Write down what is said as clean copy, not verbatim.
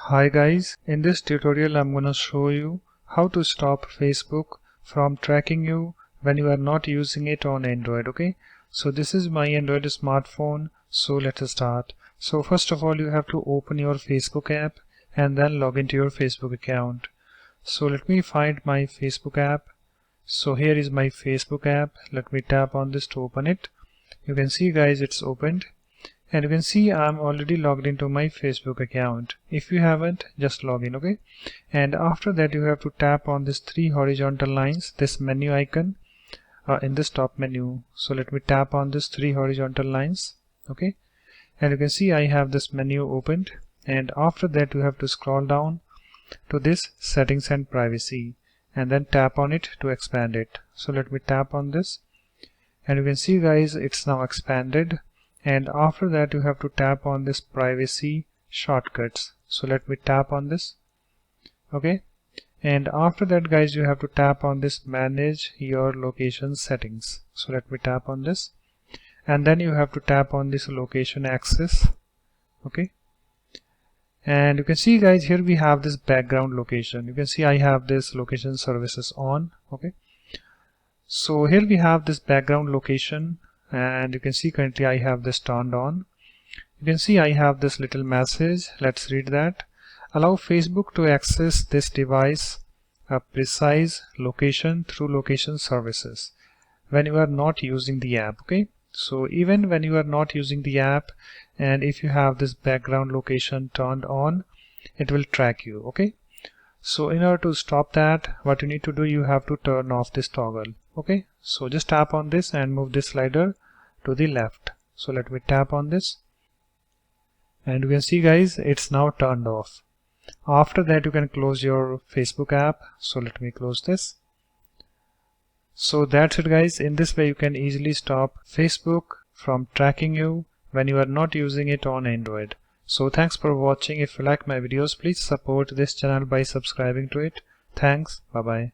Hi guys, in this tutorial I'm gonna show you how to stop Facebook from tracking you when you are not using it on Android. Okay, so this is my Android smartphone, so let's start. So first of all you have to open your Facebook app and then log into your Facebook account. So let me find my Facebook app. So here is my Facebook app. Let me tap on this to open it. You can see guys, it's opened. And you can see I'm already logged into my Facebook account. If you haven't, just log in, okay? And after that you have to tap on this three horizontal lines, this menu icon in this top menu. So let me tap on this three horizontal lines, okay? And you can see I have this menu opened, and after that you have to scroll down to this settings and privacy and then tap on it to expand it. So let me tap on this, and you can see guys, it's now expanded. And after that you have to tap on this privacy shortcuts. So let me tap on this, okay? And after that guys, you have to tap on this manage your location settings. So let me tap on this, and then you have to tap on this location access, okay? And you can see guys, here we have this background location. You can see I have this location services on, okay? So here we have this background location, and you can see currently I have this turned on. You can see I have this little message. Let's read that. Allow Facebook to access this device a precise location through location services when you are not using the app, okay? So even when you are not using the app, and if you have this background location turned on, it will track you, okay? So in order to stop that, what you need to do, you have to turn off this toggle, okay? So just tap on this and move this slider to the left. So let me tap on this, and you can see guys, it's now turned off. After that you can close your Facebook app. So let me close this. So that's it guys. In this way you can easily stop Facebook from tracking you when you are not using it on Android. So thanks for watching. If you like my videos, please support this channel by subscribing to it. Thanks. Bye bye.